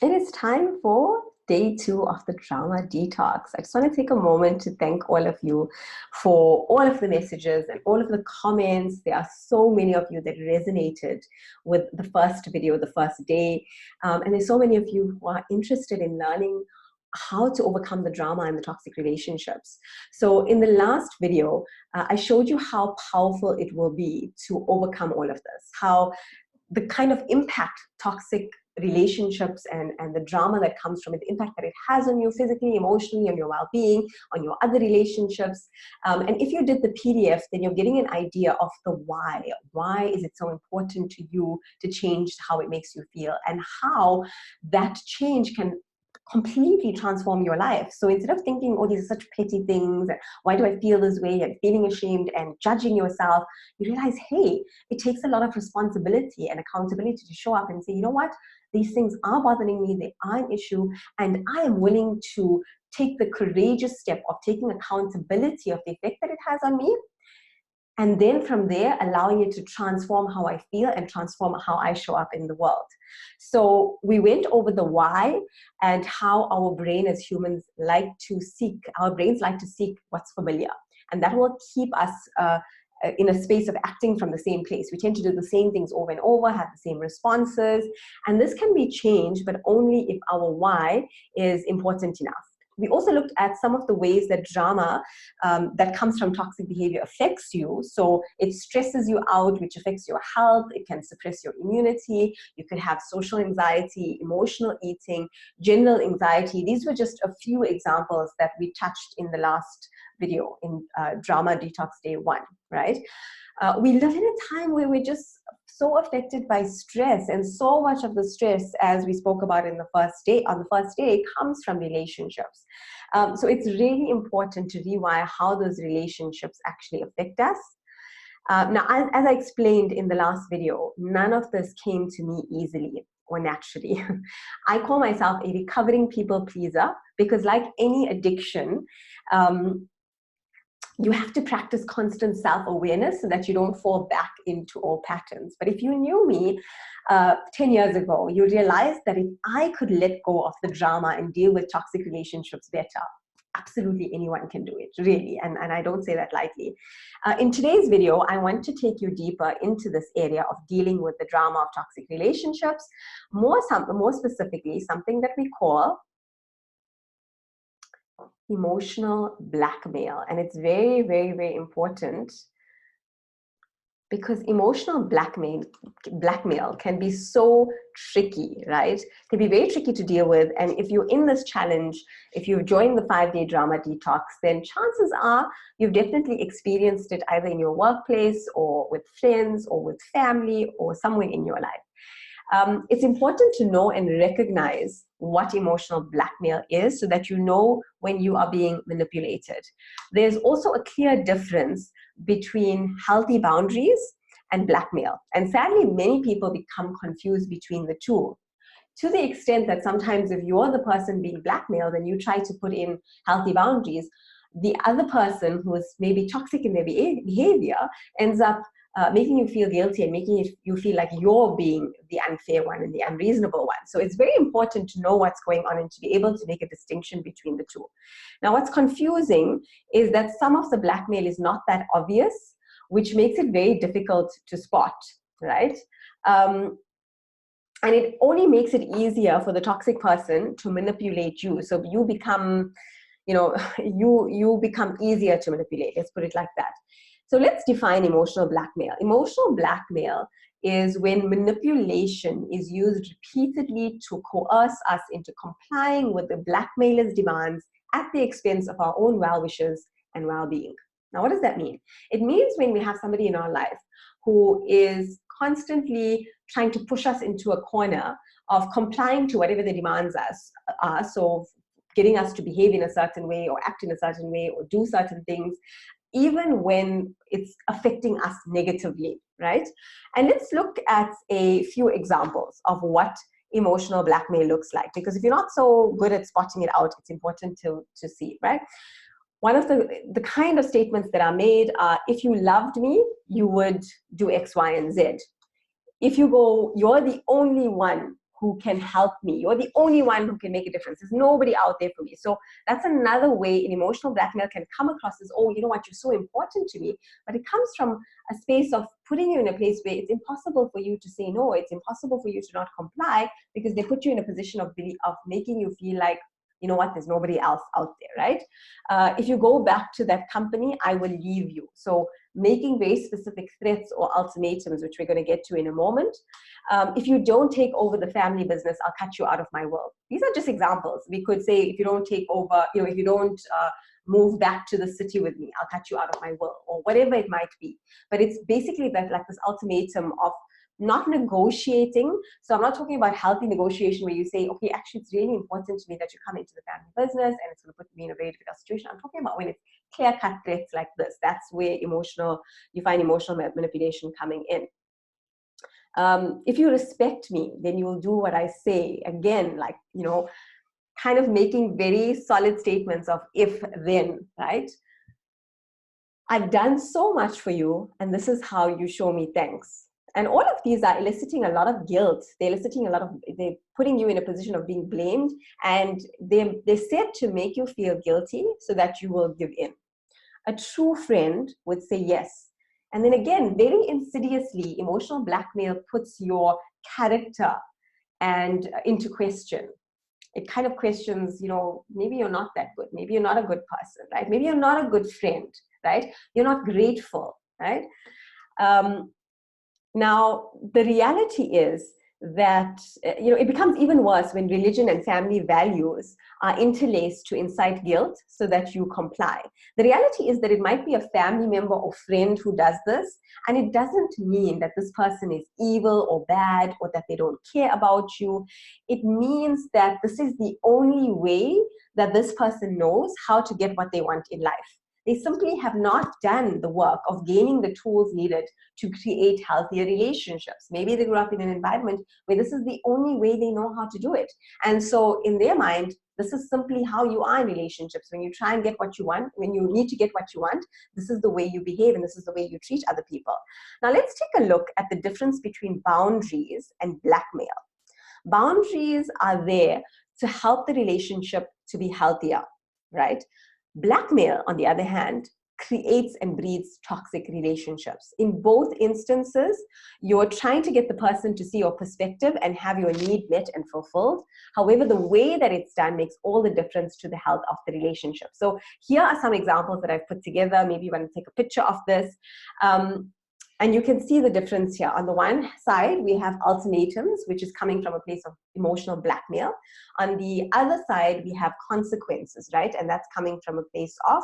It is time for day 2 of the Drama Detox. I just want to take a moment to thank all of you for all of the messages and all of the comments. There are so many of you that resonated with the first video, the first day. And there's so many of you who are interested in learning how to overcome the drama and the toxic relationships. So in the last video, I showed you how powerful it will be to overcome all of this, how the kind of impact toxic relationships and the drama that comes from it, the impact that it has on you physically, emotionally, on your well-being, on your other relationships. And if you did the PDF, then you're getting an idea of the why. Why is it so important to you to change how it makes you feel, and how that change can completely transform your life. So instead of thinking, oh, these are such petty things, why do I feel this way, and feeling ashamed and judging yourself, you realize, hey, it takes a lot of responsibility and accountability to show up and say, you know what, these things are bothering me, they are an issue, and I am willing to take the courageous step of taking accountability of the effect that it has on me. And then from there, allowing it to transform how I feel and transform how I show up in the world. So we went over the why and how our brain as humans our brains like to seek what's familiar. And that will keep us in a space of acting from the same place. We tend to do the same things over and over, have the same responses. And this can be changed, but only if our why is important enough. We also looked at some of the ways that drama that comes from toxic behavior affects you. So it stresses you out, which affects your health. It can suppress your immunity. You could have social anxiety, emotional eating, general anxiety. These were just a few examples that we touched in the last video in Drama Detox Day 1, right? We live in a time where we're just so affected by stress, and so much of the stress, as we spoke about on the first day, comes from relationships. So it's really important to rewire how those relationships actually affect us. Now, as I explained in the last video, none of this came to me easily or naturally. I call myself a recovering people pleaser because, like any addiction, you have to practice constant self-awareness so that you don't fall back into old patterns. But if you knew me 10 years ago, you realize that if I could let go of the drama and deal with toxic relationships better, absolutely anyone can do it, really. And I don't say that lightly. In today's video, I want to take you deeper into this area of dealing with the drama of toxic relationships, more specifically, something that we call emotional blackmail. And it's very, very, very important because emotional blackmail can be so tricky, right? It can be very tricky to deal with. And if you're in this challenge, if you've joined the 5-day Drama Detox, then chances are you've definitely experienced it either in your workplace or with friends or with family or somewhere in your life. It's important to know and recognize what emotional blackmail is so that you know when you are being manipulated. There's also a clear difference between healthy boundaries and blackmail. And sadly, many people become confused between the two, to the extent that sometimes if you're the person being blackmailed and you try to put in healthy boundaries, the other person who is maybe toxic in their behavior ends up making you feel guilty and making you feel like you're being the unfair one and the unreasonable one. So it's very important to know what's going on and to be able to make a distinction between the two. Now, what's confusing is that some of the blackmail is not that obvious, which makes it very difficult to spot, right? And it only makes it easier for the toxic person to manipulate you. So you become, you become easier to manipulate. Let's put it like that. So let's define emotional blackmail. Emotional blackmail is when manipulation is used repeatedly to coerce us into complying with the blackmailer's demands at the expense of our own well-wishes and well-being. Now, what does that mean? It means when we have somebody in our life who is constantly trying to push us into a corner of complying to whatever the demands are, so getting us to behave in a certain way or act in a certain way or do certain things, even when it's affecting us negatively, right? And let's look at a few examples of what emotional blackmail looks like, because if you're not so good at spotting it out, it's important to see, right? One of the kind of statements that are made are, if you loved me, you would do X, Y, and Z. If you go, you're the only one who can help me. You're the only one who can make a difference. There's nobody out there for me. So that's another way an emotional blackmail can come across as, oh, you know what, you're so important to me. But it comes from a space of putting you in a place where it's impossible for you to say no. It's impossible for you to not comply, because they put you in a position of making you feel like, you know what, there's nobody else out there, right? If you go back to that company, I will leave you. So making very specific threats or ultimatums, which we're going to get to in a moment. If you don't take over the family business, I'll cut you out of my world. These are just examples. We could say, if you don't take over, you know, if you don't move back to the city with me, I'll cut you out of my world, or whatever it might be. But it's basically that, like, this ultimatum of not negotiating. So I'm not talking about healthy negotiation where you say, okay, actually, it's really important to me that you come into the family business and it's going to put me in a very difficult situation. I'm talking about when it's clear-cut threats like this. That's where you find emotional manipulation coming in. If you respect me, then you will do what I say. Again, like, you know, kind of making very solid statements of if, then, right? I've done so much for you, and this is how you show me thanks. And all of these are eliciting a lot of guilt. They're putting you in a position of being blamed, and they're said to make you feel guilty so that you will give in. A true friend would say yes. And then again, very insidiously, emotional blackmail puts your character and into question. It kind of questions, you know, maybe you're not that good. Maybe you're not a good person, right? Maybe you're not a good friend, right? You're not grateful, right? Now, the reality is that, you know, it becomes even worse when religion and family values are interlaced to incite guilt so that you comply. The reality is that it might be a family member or friend who does this, and it doesn't mean that this person is evil or bad or that they don't care about you. It means that this is the only way that this person knows how to get what they want in life. They simply have not done the work of gaining the tools needed to create healthier relationships. Maybe they grew up in an environment where this is the only way they know how to do it. And so in their mind, this is simply how you are in relationships. When you try and get what you want, when you need to get what you want, this is the way you behave and this is the way you treat other people. Now let's take a look at the difference between boundaries and blackmail. Boundaries are there to help the relationship to be healthier, right? Blackmail, on the other hand, creates and breeds toxic relationships. In both instances, you're trying to get the person to see your perspective and have your need met and fulfilled. However, the way that it's done makes all the difference to the health of the relationship. So here are some examples that I've put together. Maybe you want to take a picture of this. And you can see the difference here. On the one side, we have ultimatums, which is coming from a place of emotional blackmail. On the other side, we have consequences, right? And that's coming from a place of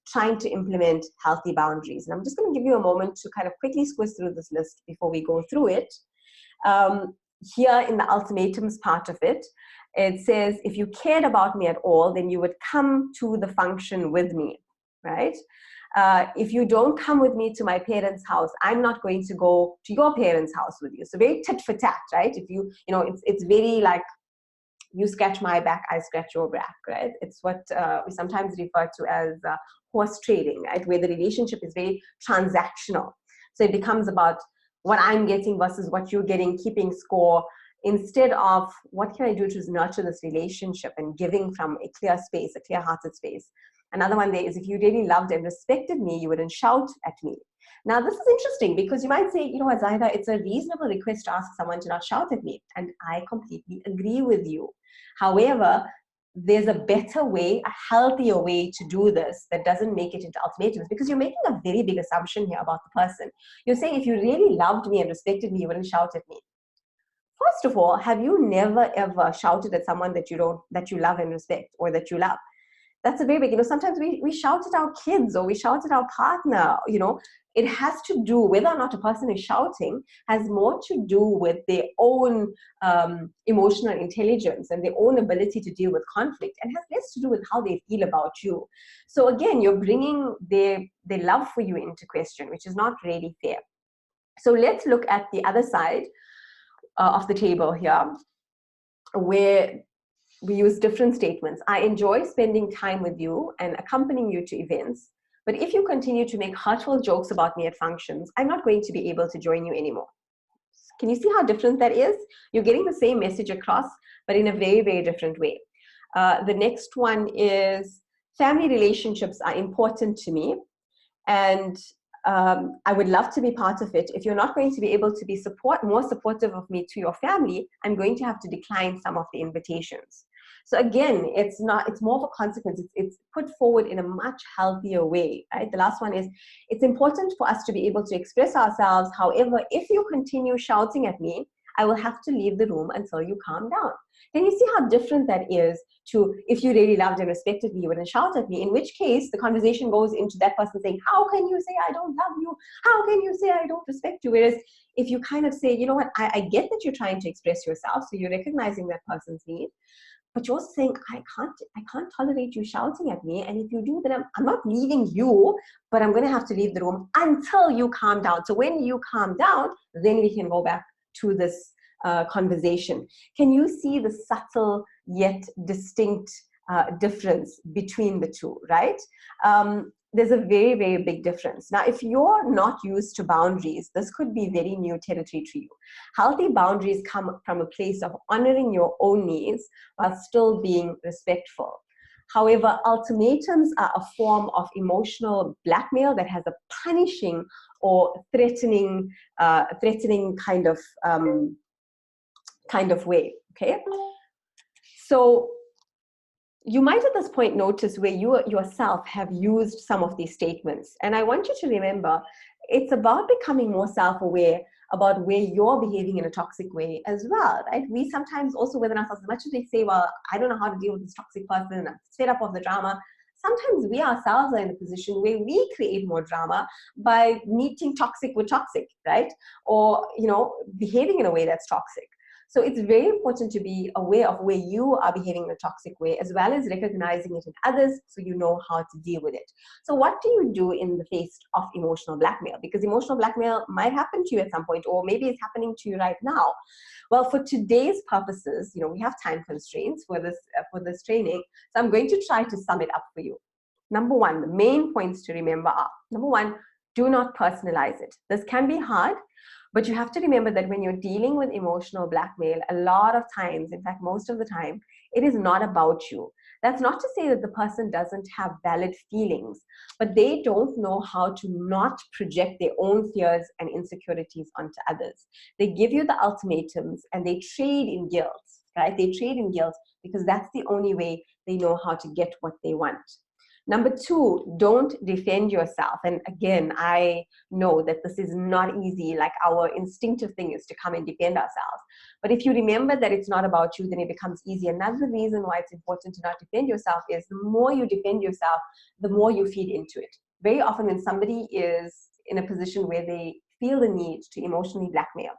trying to implement healthy boundaries. And I'm just going to give you a moment to kind of quickly squiz through this list before we go through it. Here in the ultimatums part of it, it says, if you cared about me at all, then you would come to the function with me, right? If you don't come with me to my parents' house, I'm not going to go to your parents' house with you. So very tit for tat, right? If you know, it's very like, you scratch my back, I scratch your back, right? It's what we sometimes refer to as horse trading, right? Where the relationship is very transactional. So it becomes about what I'm getting versus what you're getting, keeping score, instead of what can I do to nurture this relationship and giving from a clear space, a clear-hearted space. Another one there is, if you really loved and respected me, you wouldn't shout at me. Now, this is interesting because you might say, you know what, Zaahida, it's a reasonable request to ask someone to not shout at me. And I completely agree with you. However, there's a better way, a healthier way to do this that doesn't make it into ultimatums, because you're making a very big assumption here about the person. You're saying, if you really loved me and respected me, you wouldn't shout at me. First of all, have you never ever shouted at someone that you love and respect, or that you love? That's a very big, you know, sometimes we shout at our kids or we shout at our partner, you know. It has to do, whether or not a person is shouting has more to do with their own emotional intelligence and their own ability to deal with conflict, and has less to do with how they feel about you. So again, you're bringing their love for you into question, which is not really fair. So let's look at the other side of the table here, where we use different statements. I enjoy spending time with you and accompanying you to events, but if you continue to make hurtful jokes about me at functions, I'm not going to be able to join you anymore. Can you see how different that is? You're getting the same message across, but in a very, very different way. The next one is family relationships are important to me, and I would love to be part of it. If you're not going to be able to be more supportive of me to your family, I'm going to have to decline some of the invitations. So again, it's more of a consequence. It's put forward in a much healthier way, right? The last one is, it's important for us to be able to express ourselves. However, if you continue shouting at me, I will have to leave the room until you calm down. Can you see how different that is to, if you really loved and respected me, you wouldn't shout at me, in which case the conversation goes into that person saying, how can you say I don't love you? How can you say I don't respect you? Whereas if you kind of say, you know what, I get that you're trying to express yourself, so you're recognizing that person's need, but you're saying, I can't tolerate you shouting at me. And if you do, then I'm not leaving you, but I'm going to have to leave the room until you calm down. So when you calm down, then we can go back to this conversation. Can you see the subtle yet distinct difference between the two, right? There's a very, very big difference. Now, if you're not used to boundaries, this could be very new territory to you. Healthy boundaries come from a place of honoring your own needs while still being respectful. However, ultimatums are a form of emotional blackmail that has a punishing or threatening kind of way, okay? So you might at this point notice where you yourself have used some of these statements. And I want you to remember, it's about becoming more self-aware about where you're behaving in a toxic way as well, right? We sometimes also within ourselves, as much as we say, well, I don't know how to deal with this toxic person, I'm fed up of the drama, sometimes we ourselves are in a position where we create more drama by meeting toxic with toxic, right? Or, you know, behaving in a way that's toxic. So it's very important to be aware of where you are behaving in a toxic way, as well as recognizing it in others so you know how to deal with it. So what do you do in the face of emotional blackmail? Because emotional blackmail might happen to you at some point, or maybe it's happening to you right now. Well, for today's purposes, you know, we have time constraints for this training. So I'm going to try to sum it up for you. Number one, the main points to remember are, number one, do not personalize it. This can be hard, but you have to remember that when you're dealing with emotional blackmail, a lot of times, in fact, most of the time, it is not about you. That's not to say that the person doesn't have valid feelings, but they don't know how to not project their own fears and insecurities onto others. They give you the ultimatums and they trade in guilt, right? They trade in guilt because that's the only way they know how to get what they want. Number two, don't defend yourself. And again, I know that this is not easy. Like, our instinctive thing is to come and defend ourselves. But if you remember that it's not about you, then it becomes easy. Another reason why it's important to not defend yourself is the more you defend yourself, the more you feed into it. Very often when somebody is in a position where they feel the need to emotionally blackmail,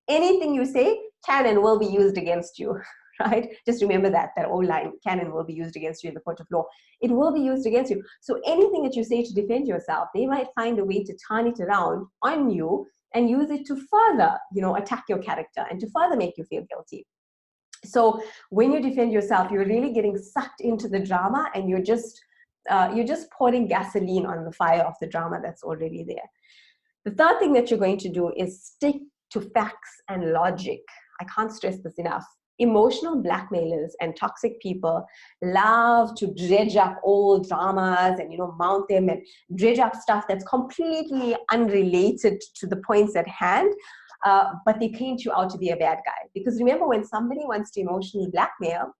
anything you say can and will be used against you. Right? Just remember that old line, can and will be used against you in the court of law. It will be used against you. So anything that you say to defend yourself, they might find a way to turn it around on you and use it to further, you know, attack your character and to further make you feel guilty. So when you defend yourself, you're really getting sucked into the drama, and you're just pouring gasoline on the fire of the drama that's already there. The third thing that you're going to do is stick to facts and logic. I can't stress this enough. Emotional blackmailers and toxic people love to dredge up old dramas and, you know, mount them and dredge up stuff that's completely unrelated to the points at hand, but they paint you out to be a bad guy. Because remember, when somebody wants to emotionally blackmail,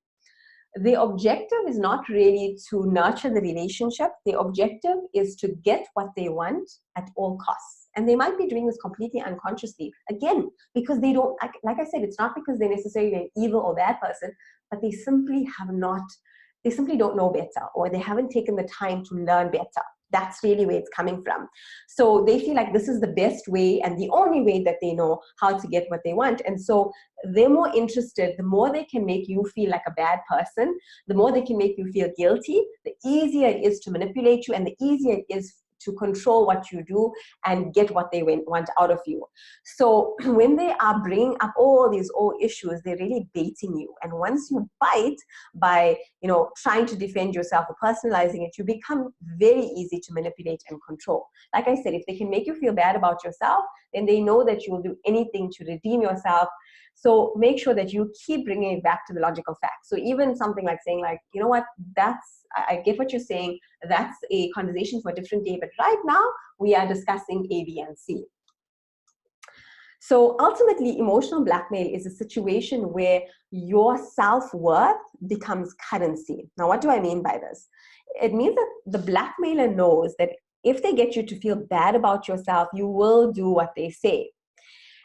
the objective is not really to nurture the relationship. The objective is to get what they want at all costs. And they might be doing this completely unconsciously. Again, because they don't, like I said, it's not because they're necessarily an evil or bad person, but they simply don't know better, or they haven't taken the time to learn better. That's really where it's coming from. So they feel like this is the best way and the only way that they know how to get what they want. And so they're more interested, the more they can make you feel like a bad person, the more they can make you feel guilty, the easier it is to manipulate you, and the easier it is to control what you do and get what they want out of you. So when they are bringing up all these old issues, they're really baiting you. And once you bite by, you know, trying to defend yourself or personalizing it, you become very easy to manipulate and control. Like I said, if they can make you feel bad about yourself, then they know that you will do anything to redeem yourself. So make sure that you keep bringing it back to the logical facts. So even something like saying like, you know what, I get what you're saying. That's a conversation for a different day. But right now we are discussing A, B, and C. So ultimately, emotional blackmail is a situation where your self-worth becomes currency. Now, what do I mean by this? It means that the blackmailer knows that if they get you to feel bad about yourself, you will do what they say.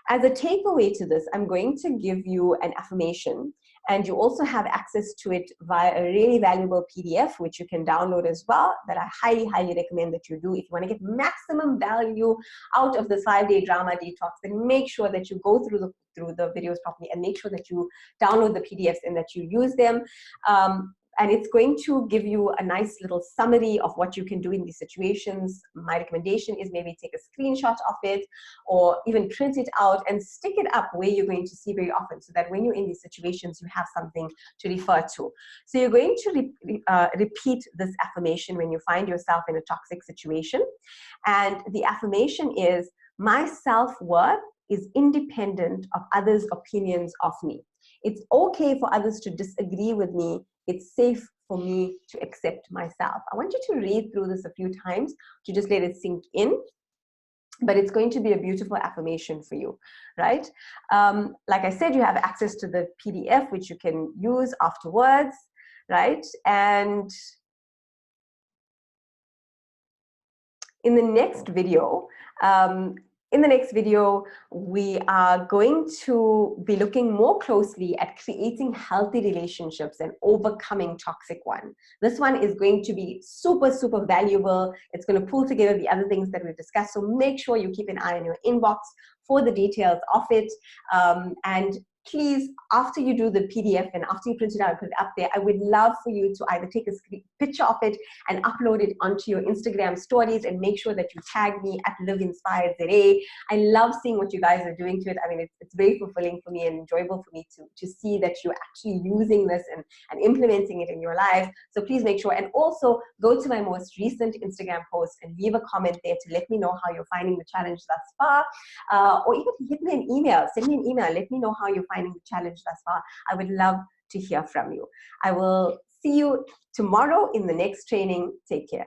As a takeaway to this, I'm going to give you an affirmation, and you also have access to it via a really valuable PDF, which you can download as well, that I highly, highly recommend that you do. If you want to get maximum value out of this 5-day drama detox, then make sure that you go through the videos properly and make sure that you download the PDFs and that you use them. And it's going to give you a nice little summary of what you can do in these situations. My recommendation is maybe take a screenshot of it or even print it out and stick it up where you're going to see very often, so that when you're in these situations, you have something to refer to. So you're going to repeat this affirmation when you find yourself in a toxic situation. And the affirmation is, my self-worth is independent of others' opinions of me. It's okay for others to disagree with me. It's safe for me to accept myself. I want you to read through this a few times to just let it sink in. But it's going to be a beautiful affirmation for you, right? Like I said, you have access to the PDF, which you can use afterwards, right? And in the next video, we are going to be looking more closely at creating healthy relationships and overcoming toxic ones. This one is going to be super, super valuable. It's going to pull together the other things that we've discussed. So make sure you keep an eye on your inbox for the details of it. And please, after you do the PDF and after you print it out and put it up there, I would love for you to either take a picture of it and upload it onto your Instagram stories, and make sure that you tag me at LiveInspiredZA. I love seeing what you guys are doing to it. I mean, it's very fulfilling for me and enjoyable for me to see that you're actually using this and implementing it in your life. So please make sure, and also go to my most recent Instagram post and leave a comment there to let me know how you're finding the challenge thus far, or even hit me an email, send me an email, let me know how you're finding the challenge thus far. I would love to hear from you. I will see you tomorrow in the next training. Take care.